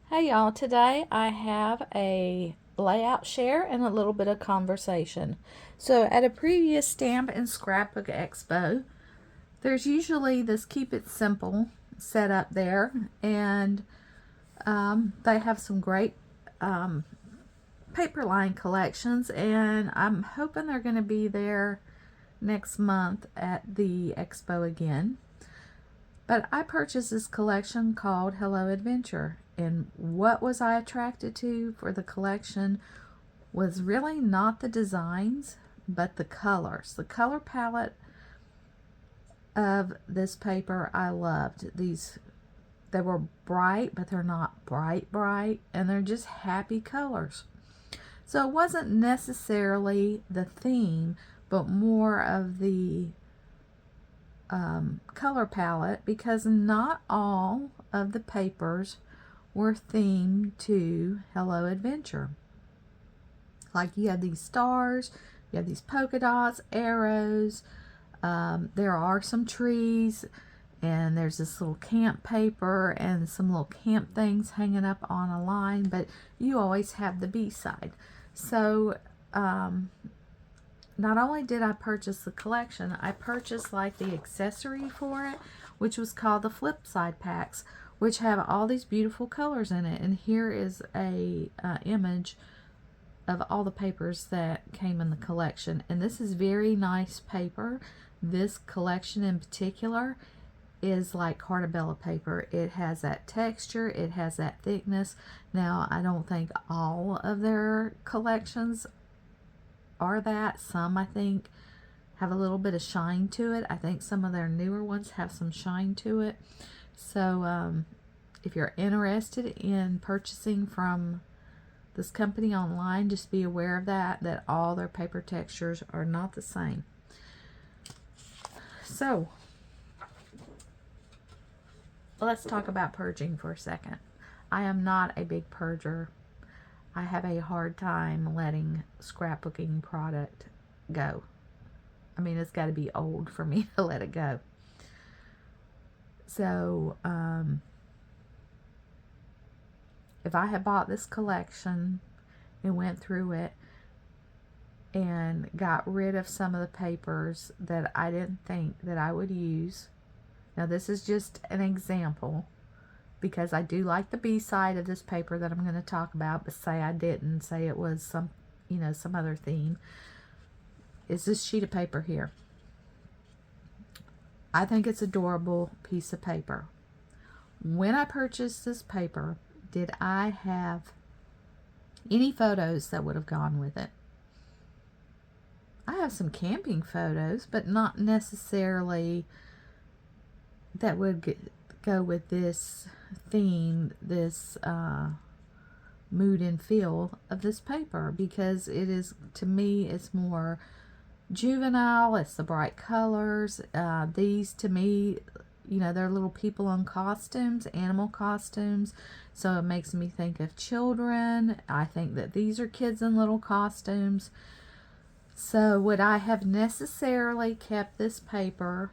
Hey y'all, today I have a layout share and a little bit of conversation. So at a previous stamp and scrapbook expo, there's usually this keep it simple set up there, and they have some great paper line collections, and I'm hoping they're going to be there next month at the expo again. But I purchased this collection called Hello Adventure, and what was I attracted to for the collection was really not the designs, but the colors. The color palette of this paper I loved. They were bright, but they're not bright, and they're just happy colors. So it wasn't necessarily the theme, but more of the color palette, because not all of the papers were themed to Hello Adventure. Like you have these stars, you have these polka dots, arrows, there are some trees, and there's this little camp paper and some little camp things hanging up on a line, but you always have the B-side. So not only did I purchase the collection, I purchased like the accessory for it, which was called the flip side packs, which have all these beautiful colors in it. And here is a image of all the papers that came in the collection. And this is very nice paper. This collection in particular is like Cartabella paper. It has that texture, it has that thickness. Now, I don't think all of their collections are that. Some, I think, have a little bit of shine to it. I think some of their newer ones have some shine to it. So if you're interested in purchasing from this company online, just be aware of that all their paper textures are not the same. So let's talk about purging for a second. I am not a big purger. I have a hard time letting scrapbooking product go. I mean, it's got to be old for me to let it go. So, if I had bought this collection and went through it and got rid of some of the papers that I didn't think that I would use. Now, this is just an example, because I do like the B side of this paper that I'm going to talk about, but say I didn't, say it was some other theme, is this sheet of paper here. I think it's an adorable piece of paper. When I purchased this paper, did I have any photos that would have gone with it? I have some camping photos, but not necessarily that would go with this theme, this mood and feel of this paper, because it is, to me, it's more juvenile. It's the bright colors. These, to me, they're little people in costumes, animal costumes, so it makes me think of children. I think that these are kids in little costumes. So would I have necessarily kept this paper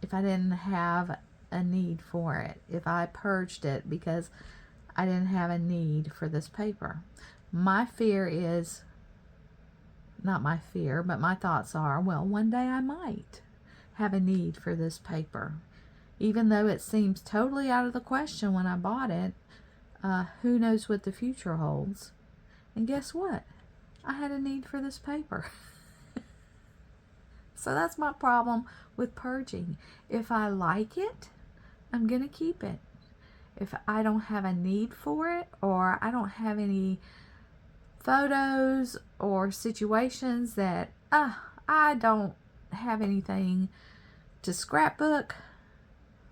if I didn't have a need for it, if I purged it because I didn't have a need for this paper? My fear is, not my fear, but my thoughts are, well, one day I might have a need for this paper. Even though it seems totally out of the question when I bought it, who knows what the future holds? And guess what? I had a need for this paper. So that's my problem with purging. If I like it, I'm going to keep it. If I don't have a need for it, or I don't have any photos or situations that I don't have anything to scrapbook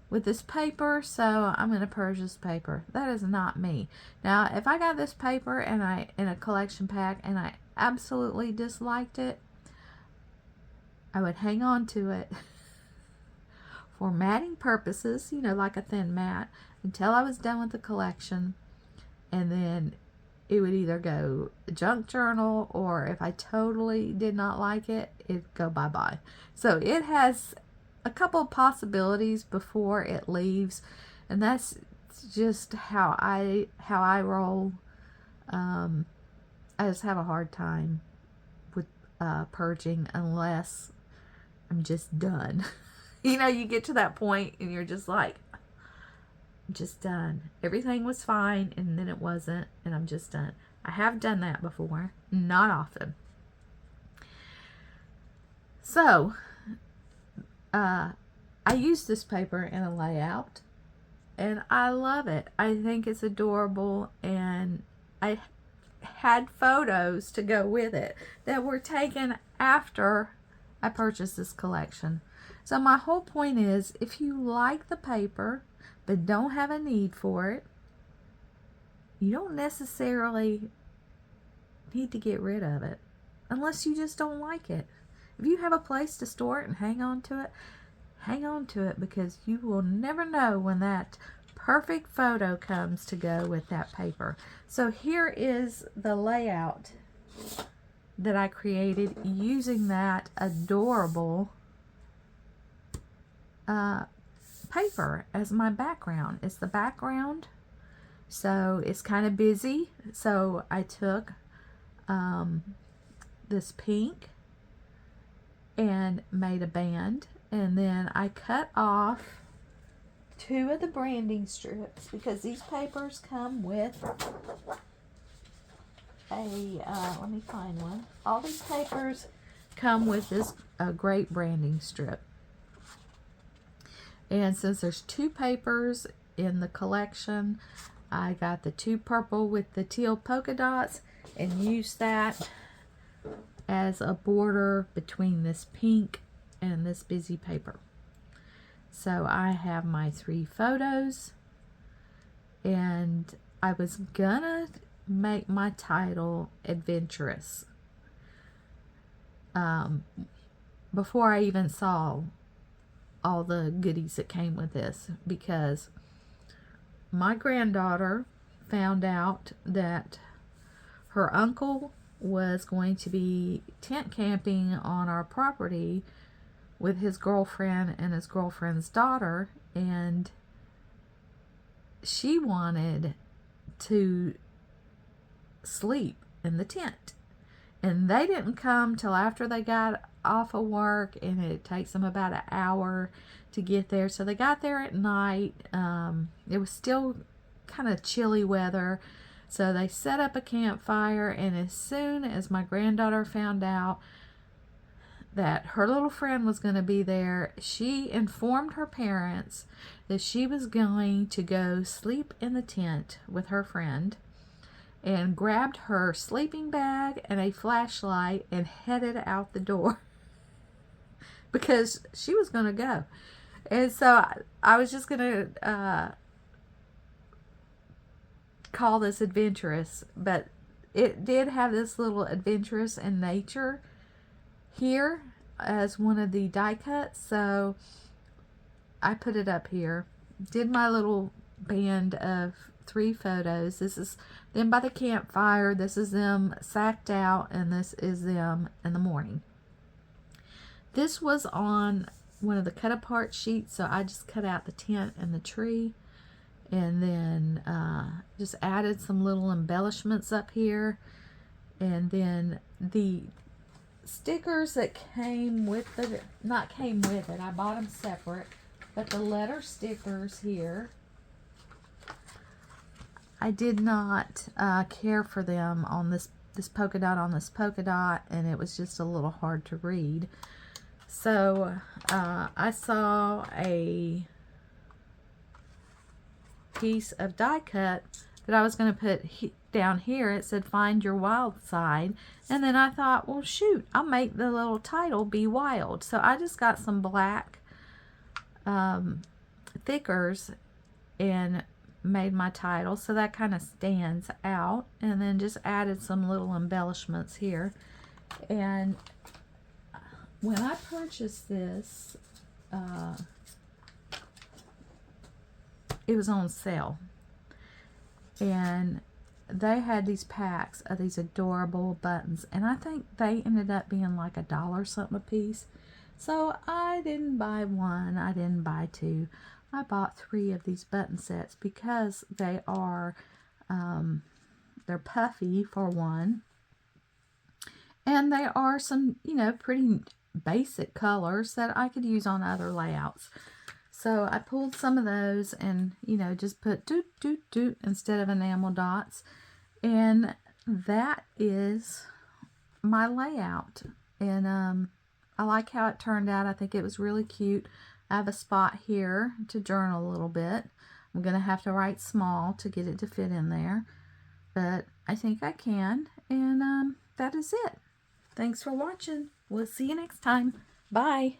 with this paper, so I'm going to purge this paper. That is not me. Now, if I got this paper and in a collection pack and I absolutely disliked it, I would hang on to it for matting purposes, like a thin mat, until I was done with the collection, and then it would either go junk journal, or if I totally did not like it, it'd go bye-bye. So it has a couple of possibilities before it leaves, and that's That's just how I roll. I just have a hard time with purging unless I'm just done. You know, you get to that point and you're just like, I'm just done. Everything was fine and then it wasn't, and I'm just done. I have done that before, not often. So, I use this paper in a layout and I love it. I think it's adorable, and I had photos to go with it that were taken after I purchased this collection. So my whole point is, if you like the paper but don't have a need for it, you don't necessarily need to get rid of it unless you just don't like it. If you have a place to store it and hang on to it, because you will never know when that perfect photo comes to go with that paper. So here is the layout that I created using that adorable paper as my background. It's the background, so it's kind of busy. So I took this pink and made a band, and then I cut off 2 of the branding strips, because these papers come with a let me find one. All these papers come with this great branding strip, and since there's 2 papers in the collection, I got the 2 purple with the teal polka dots and used that as a border between this pink and this busy paper. So I have my 3 photos, and I was gonna make my title adventurous before I even saw all the goodies that came with this, because my granddaughter found out that her uncle was going to be tent camping on our property with his girlfriend and his girlfriend's daughter, and she wanted to sleep in the tent, and they didn't come till after they got off of work, and it takes them about an hour to get there. So they got there at night. It was still kind of chilly weather, so they set up a campfire, and as soon as my granddaughter found out that her little friend was going to be there, she informed her parents that she was going to go sleep in the tent with her friend, and grabbed her sleeping bag and a flashlight and headed out the door because she was going to go. And so I was just going to call this adventurous, but it did have this little adventurous in nature here as one of the die cuts, so I put it up here. Did my little band of 3 photos. This is them by the campfire, this is them sacked out, and this is them in the morning. This was on one of the cut apart sheets, so I just cut out the tent and the tree, and then just added some little embellishments up here, and then the stickers that came with it, I bought them separate, but the letter stickers here, I did not care for them on this polka dot on this polka dot, and it was just a little hard to read. So I saw a piece of die cut that I was going to put down here. It said "Find Your Wild Side," and then I thought, well, shoot, I'll make the little title be wild. So I just got some black thickers and made my title, so that kind of stands out, and then just added some little embellishments here. And when I purchased this, it was on sale, and they had these packs of these adorable buttons, and I think they ended up being like $1 something a piece. So I didn't buy 1, I didn't buy 2, I bought 3 of these button sets because they are, they're puffy for one. And they are some, you know, pretty basic colors that I could use on other layouts. So I pulled some of those and, you know, just put doot, doot, doot instead of enamel dots. And that is my layout. And I like how it turned out. I think it was really cute. I have a spot here to journal a little bit. I'm going to have to write small to get it to fit in there. But I think I can. And that is it. Thanks for watching. We'll see you next time. Bye.